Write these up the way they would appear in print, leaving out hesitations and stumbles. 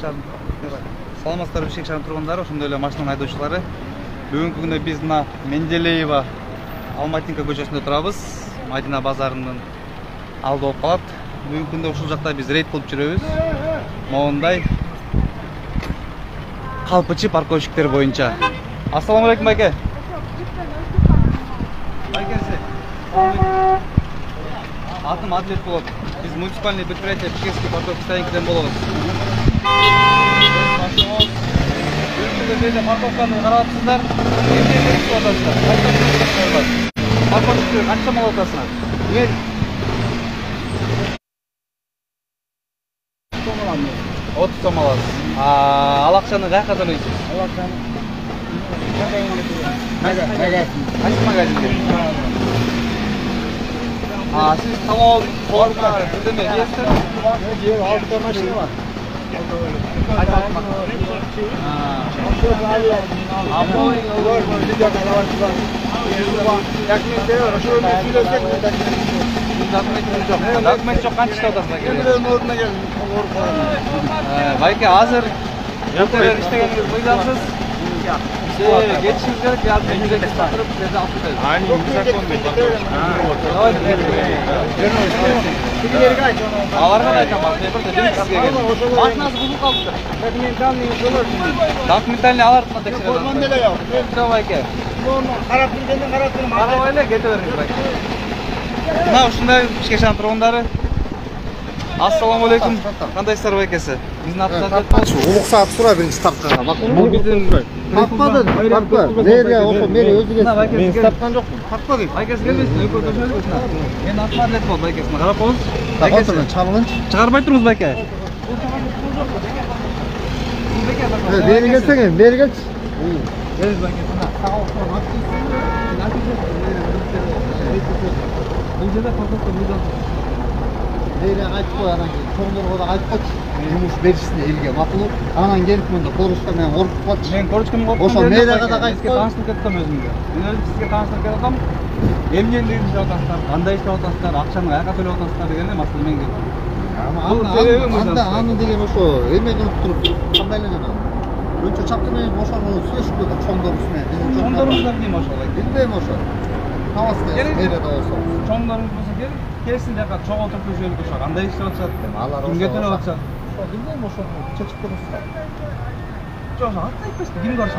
шаарынын саламатсыздарбы Бишкек шаарынын тургундары, ошондой эле машинанын айдоочулары. Бүгүнкү күндө биз мына Менделеева Алматинка көчөсүндө турабыз. Мадина базарынын алды болуп калат. Бүгүнкү күндө ушул жакта биз рейд кылып жүрөбүз. Моундай калпычы парковщиктер боюнча. Ассаламу алейкум байке. Байкеси. Атым Адлет болот. Биз муниципальный предприятие Бишкекский парковка стоянкаден болобуз. Бүгүнкү парковканы карап атасыздар. Эмне кылып атасыздар? Парковщиктер канча мал атасыңар? Мен 30 сом аласыз. Ал акчаны каяка төлөйсүз? Ал акчаны кайсы магазинге? Siz tamam korkma, birdeме жесиздер? Жеп, алдыда машина бар. Документ жок, канча атасыз аке? Байке, азыр иштегениңиз мыйзамсыз. Geçişiniz gerek ya, ben yüzeyde satırıp size altı verin. Aynı nзаконный Аларга да айтам, машинасы бузулуп калыптыр. Документальный алардын текшерет. Все байке. Карап жүргөндөн карап туруп. Карабай эле кете бериңиз байке. Мына ушундай Бишкек шаарынын тургундары. Ассаламу алейкум. Кандайсыздар байкеси? Биздин атыбыздар улук саат сура биринчи ставкага. Бул биздин Таппадың, таппа. Мэрия ошо мэрия өзү келди. Мен тапкан жокмун. Таппа дейм. Байкеси келбейсиз, өкөрдөшөбүз. Мен атым Адлет болду, байкесине карап коюңуз. Байкеси чалгынчы. Чыгарбай туруңуз байке. Бери келсең, бери келчи. Келиңиз байкесине. Сага окуп Бул жерде парковка мыйзам. Мэрия айтып кой, анан кийин чоңдорго да айтып койчу. Жумуш беришине элге макул. Анан келип мында корушка менен коркуп калчу. Мен корочканы коркуп. Ошо мэрияга да айтып кой. Таанышып кеттим өзүмгө. Мен өзүм сизге таанышып кеттим. Эмнени иштеп атасыздар? Кандай иштеп атасыздар? Акчаны каяка төлөп атасыздар дегенде маселе мен келдим. Аны деген ошо эме кылып туруп кандай эле жана. Өнчө чапкы менен ошону сүйлөшүп койдук чоңдорубуз менен. Чоңдорубуздар дейм ошо. Билбейм ошо. Тамаска мэрияда болсо. Чоңдорубуз болсо келсин жака чоң отуруп жүрөлүк ошо. Кандай иштеп атышат? Алар кимге төлөп атышат? Билбейм ошо чечип көрүңүз. Жок, айтпайсызбы? Кимге барышат?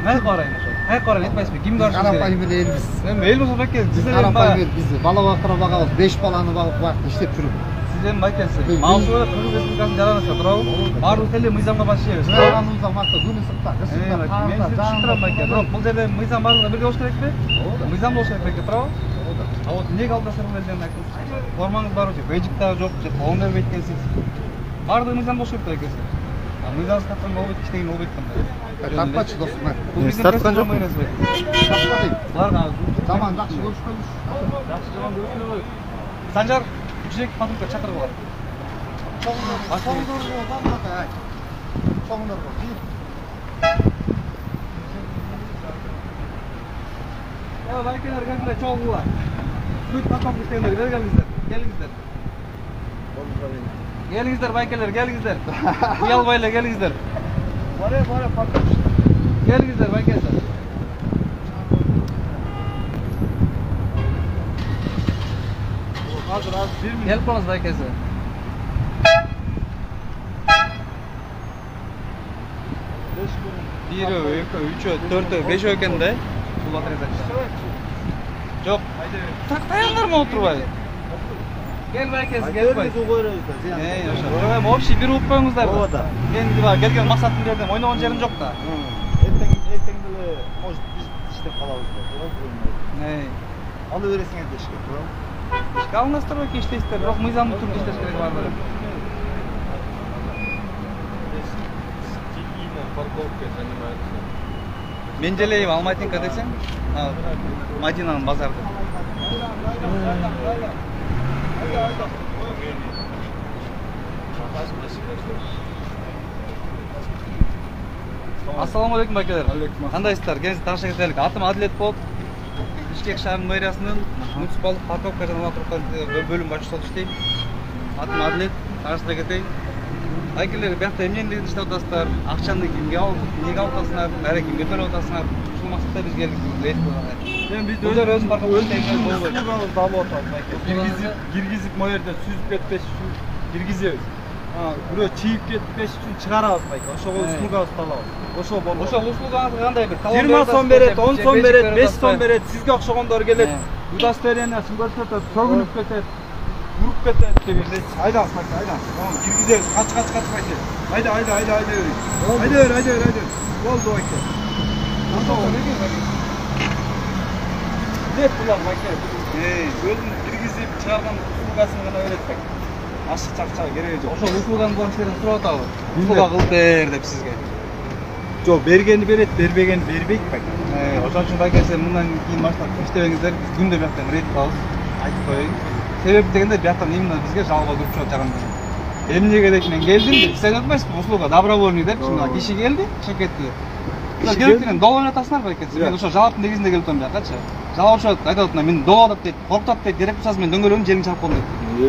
Каяка барайын ошо? Каяка барайын айтпайсызбы? Кимге барышат? Карапайым эле элбиз. Эми эл болсо байке, Биз карапайым эл, биз бала бакыра багабыз, 5 баланы багып иштеп жүрүп. Сиз эми байкеси, Малшыбай Кыргыз Республикасынын жаранасы туурабы? Баардык эле мыйзамга баш ийебиз. Жараныбызда макта күнү сыртта, кышында, Мен сизди түшүндүрөм байке, бирок бул жерде мыйзам баардыгы бирге болуш керекпи? Мыйзам болуш керек байке, туурабы? А вот эмнеге алдашырып элден айтыңыз? Формаңыз барбы же, бейжик дагы жок же, колун бербейт экенсиз. Баардыгы мыйзам болуш керек байкеси. Мыйзамсыз тапкан болбойт, иштеген болбойт кандай. Таппачы досум. Мен тапкан жокмун. Таппа дейм. Буларга Жаман жакшы көрүшкөнбүз. жакшы жаман көрүшпөй. Санжар жүзек патрулка чакырып алат. Чоңдорго бамбата. Чоңдорго. Байкелер келгиле чогулгула. Бүт парковка иштегендер келиңиздер. Келиңиздер. Келиңиздер байкелер, келиңиздер. Уялбай эле келиңиздер. Бара парковка. Келиңиздер байкелер. Азыр 1 минут. Келип коңуз байкеси. 1, 2, 3, 4, 5 экен да. Бул отрезак. Жок. Тактаңдармы отурбай? Кел байкеси, кел бай. Ошо. Жок, общий бир уп коюңуздар. Ооба. Мен келген максатым жерден ойногон жерим жок да. Эртең деле может биз иштеп калабыз да. Алы бересиңер де ишке, туурабы? Ишке алыңыздар байке, иштейсиздер, бирок мыйзамдуу түрдө иштеш керек баардыгы. Парковка занимается. Менделеева Алматинка десең, Мадинанын базарды. Ассаламу алейкум байкелер. Кандайсыздар? Келиңиздер тааныша кетелик. Атым Адлет болот. Бишкек шаарынын мэриясынын муниципалдык парковка жана бөлүм башчысы болуп иштейм. Атым Адлет, тааныштыра кетейин. Айкелер биякта эмнени иштеп атасыздар, акчаны кимге эмнеге алып атасыңар, баары кимге берип атасыңар? Ушул максатта биз келдик рейд кылганга. Эми биз Өз парковкада иштейбиз болбойт. услугабызды алып атабыз айке. Киргизип моерден сүзүп кетпеш үчүн киргизебиз. Бирөө чийип кетпеш үчүн чыгарабыз айке. Ошого услугабызды алабыз. Ошо болот. Ошо услугаңыз кандай бир? 20 сом берет, 10 сом берет, 5 сом берет. Сизге окшогондор келет. Удостоверениесин көрсөтөт, сөгүнүп кетет. Уруп кетет дегендей. Айдаңыз айке, айдаңыз. Киргизебиз. Кач айке. Айда. Айда. Болду айке. Деп булар айке. Өзүн киргизип чыгарган услугасын гана берет айке. Ашык акчага кереги жок. Ошо услуганы булар сизден сурап атабы? Услуга кылып бер деп сизге. Жок, бергени берет, бербегени бербейт айке. Ошон үчүн байке сен мындан кийин баштап иштебеңиздер, биз күндө бияктан рейд кылабыз. Айтып коеюн. Себеп дегенде бияктан именно бизге жалоба келип чыгат жагында. Эмнеге деп мен келдим деп, сиз айтып атпайсызбы, услуга добровольный деп, мына киши келди, чыгып кетти. Келип долбоонуп атасыңар байке. Мен ошо жалаптын негизинде келип атам биякачы. Жалап атышат, айтып атат, мен долбоонуп атат дейт, коркутат дейт, керек болсо мен дөңгөлөгүн жериңе чалып коем дейт.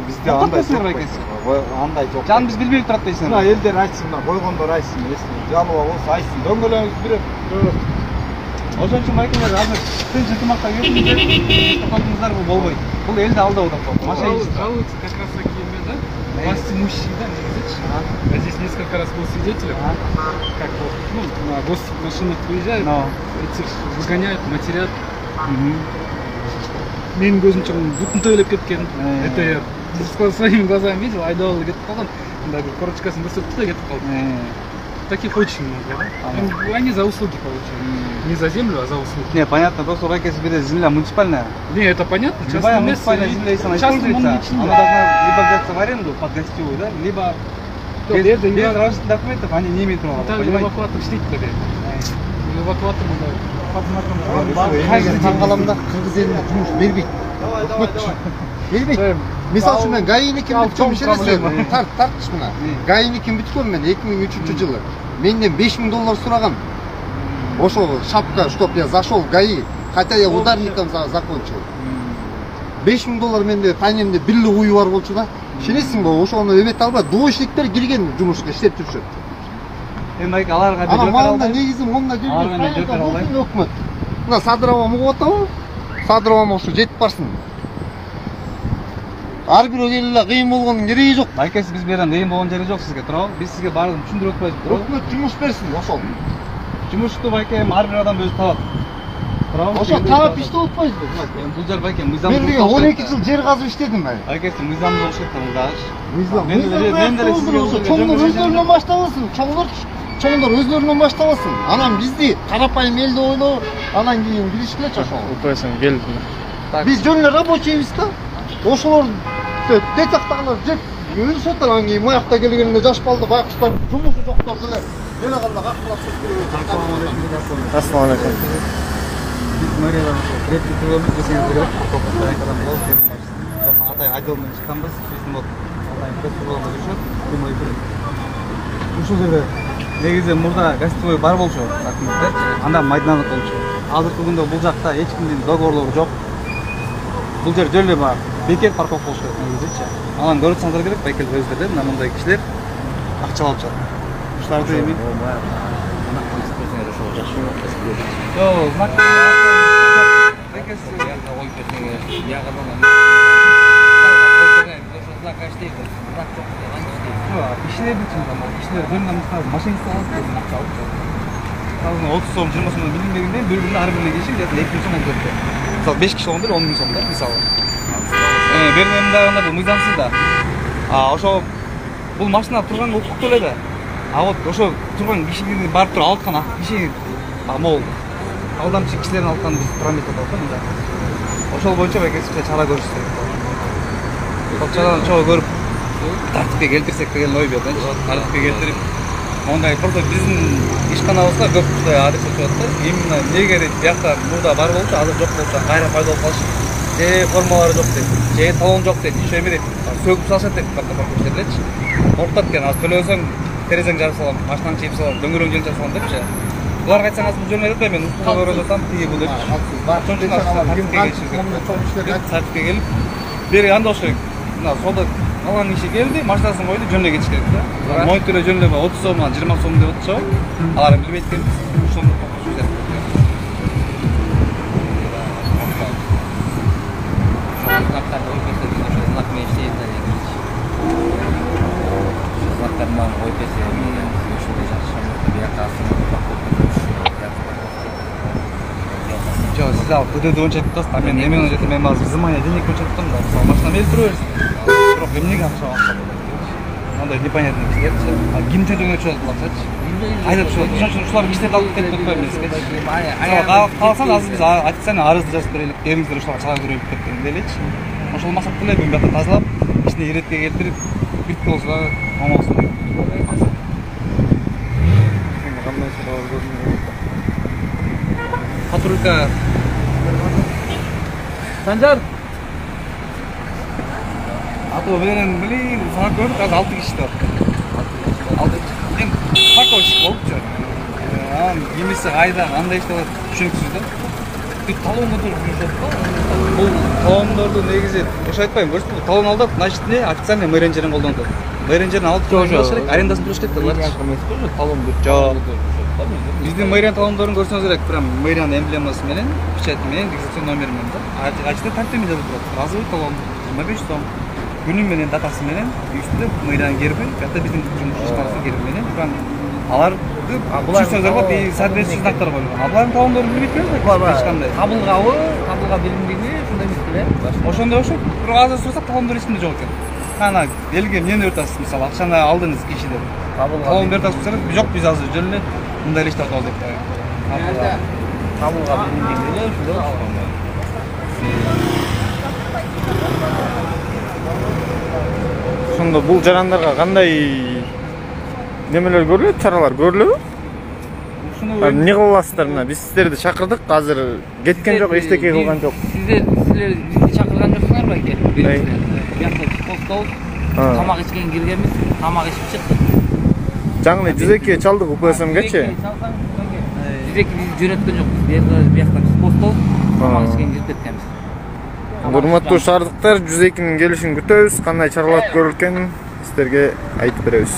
Бизде андай жок байке. Андай жок. Жан биз билбей турат дейсиң. Мына элдер айтсын, мына койгондор айтсын, жалоба болсо айтсын. Дөңгөлөгүңүз бирөп. Ошон үчүн байкелер азыр тынч ынтымакта келиңиздер, токтотуңуздар, бул болбойт. Бул элди алдоо деп коет. Жалуются как раз таки, да? Власти мужчин, да, здесь несколько раз был свидетелем, как вот, на гости в машинах приезжают, этих выгоняют, матерят. Менин көзүм чыгып бутун төйлөп кеткен. Это я своими глазами видел, айдабалы кетип калган. Мындай бир корочкасын көрсөттү да кетип калды. Таких очень много, да? Они за услуги получают. Не за землю, а за услуги. Не, понятно, просто райка себе земля муниципальная. Не, это понятно. Любая муниципальная земля, если она используется, она должна либо взяться в аренду под гостевую, да, либо без различных документов они не имеют права. Так, эвакуатор штейт dedi. Эвакуатор мындай. Таң каламда кыргыз элине жумуш бербейт. Бербейт. Мисалы үчүн мен ГАИникин бүткөм ишенесиз. Тарткыч мына. ГАИникин бүткөм мен 2003-жылы. Менден $5000 сураган. Ошо шапка, чтоб я зашел в ГАИ, хотя я ударником закончил. $5000 менде таңемде билле уyu бар болчу да. Ишенесиңби? Ошону эбет албай, двоечниктер кирген жумушка иштеп жүрүшөт. Эми байке аларга бир Ана малында негизи монда жүргөн өкмөт. Мына Садыровам угуп атабы? Садыровам ошо жетип барсын. Ар бирөө эле кыйын болгондун кереги жок. Байке биз берген кыйын болгон жери жок сизге, туурабы? Биз сизге баардыгын түшүндүрүп атпайбызбы, туурабы? Өкмөт жумуш берсин, ошол. Жумушту байке ар бир адам өзү табат. Туурабы? Ошо таап иштеп атпайбызбы? Бул жер байке мыйзам. Мен деген 12 жыл жер казып иштедим мен. Байке мыйзам болуш керек да мындагы. Мен деле сизге чоңдор өзлөрүнөн баштабасын. Чоңдор өзлөрүнөн баштабасын. Анан бизди карапайым элди ойлоо, анан кийин киришкилечи ошого. Упайсан келди. Биз жөн эле рабочийбиз да. Ошолор детактагылар жеп жүрүшөт, анан кийин маякта келгенде жаш балды байкуштар жумушу жоктор деле. Жана калда каклап сөзгөрөт. Ассалам алейкум. Биз мэриядан репти турганбыз, десеңиз керек. Топта айкадан болуп, атай айдоолунан чыкканбыз. Биздин вот атай пресс-турганда жүрүшөт. Думаю, керек. Ушул жерде негизи мурда гостевой бар болчу, рахметте. Анда майдандык болчу. Азыркы күндө бул жакта эч кимдин договорлору жок. Бул жер жөн эле бар. Бекер парковка болуш керек негизичи. Анан көрүп атсаңдар керек, байкел өздөрү мына мындай кишилер акча алып жатат. Ушуларды эми Yo, знак. Байкел кишилер үчүн да, кишилер жөнүндө машинист алат деп акча алып жатат. Азыр 30 сом, 20 сомдон билинбегенден бири-бирине ар бирine киши 2000 сом алып жатат. Мисалы 5 киши болгондо 10 000 сом да, мисалы. Берген мындагында бул мыйзамсыз да. Ошо бул машина турган укуктуу эле да. Вот ошо турган кишини барып туруп алткан киши могул алдамчы кишилердин алтканын биз промет деп атат мында. Ошол боюнча байкесизче чара көрүш керек. Чараны чогуу көрүп тартипке келтирсек деген ой бар да. Тартипке келтирип мондай просто биздин ишканабызга көп ушундай адрес өтүп атат. Именно эмнеге биякта мурда бар болчу, азыр жок болсо кайра пайда болуп калышы. Же формалары жок дейт, же талон жок дейт, иши эме дейт. Сөгүп салышат дейт парковкачыларчы. Коркутат экен, азыр төлөсөң терезең жарып салам, машинаңды чийип салам, дөңгөлөгүң жөнүп салам депчи. Буларга айтсаңыз бул жөн эле мен услуга көрүп атам, тиги бул деп. Тартипке келип бери анда болуш керек. Мына сода Калган киши келди, машинасын койду, жөнүнө кетиш керек да. Монитор эле жөнүнө 30 сом, 20 сом деп отурчу. Алар билбейт экенбиз. Ошону токушу керек. Жок, сиз ал көдөдө онча айтып атасыз, мен эме онча айтам, мен азыр взимание денег онча айтып атам да. Машина берип тура берсин. Бирок эмнеге акча алса болот? Мындай непонятный кишилерчи. А ким төлөгөнө чыгып калсачы? Айдап чыгып, ошон үчүн ушулар кичине алып кетип атпайбы эмескечи? Калсан азыр биз айтсаң арызды жазып берелик, келиңиздер ушуларга чыгара көрөлүк деп делечи. Ошол максатта эле бүн бияка тазалап, ичине иретке келтирип, биртке болсо дагы оңолсун деп. Кандай чаралар көрдүңүз? Патрулька. Санжар. Ато менен блин, сага көрдүк, азыр 6 киши бар. 6 киши. Мен парковщик болупчу. Кимиси кайда, кандай иште болот түшүнүксүз да. Талонго туруп жүрүшөт да. Бул талондорду негизи ошо айтпайм, көрсөтүп талон алдап, значит не официальный мэренжерин колдонот. Мэренжерин алып туруш керек, арендасын туруш керек да. Талон бир. Жок. Биздин мэрия талондорун көрсөңүз керек, прям мэриянын эмблемасы менен, печати менен, регистрацион номери менен да. Ачта тартипи жазылып турат. Разовый талон 25 сом. Күнү менен датасы менен, үстүндө мэриянын герби, ката биздин жумушчубардын герби менен, прям аларды түшүрсөңүздөр болот, соответствующий знактар коюлган. Булардын талондорун билбейт беле? Эч кандай. Кабылга билиндиги ушундай эмес беле? Ошондой окшойт. Бирок азыр сурасак талондор эчинде жок экен. Ана элге эмнени берип атасыз, мисалы акчаны алдыңыз кишиден. Талон берип атасыз десеңиз, жок биз азыр жөн эле мындай эле иштеп атабыз деп коём. Кабылга билиндиги эле ушундай болгон. Ошондо бул жарандарга кандай немелер көрүлөт, чаралар көрүлөбү? Эмне кыла аласыздар мына? Биз сиздерди чакырдык, азыр кеткен жок, эчтеке кылган жок. Сиздер бизди чакырган жоксуңарбы эке? Биякта постобуз. Тамак ичкен киргенбиз, тамак ичип чыктык. Жаңы 102 чалдык УПСМгечи. 102 биз жөнөткөн жокпуз. Биякта постобуз, тамак ичкен кирип кеткенбиз. Урматтуу шаардыктар, 102нин келишин күтөбүз. Кандай чаралар көрүлгөнүн сиздерге айтып беребиз.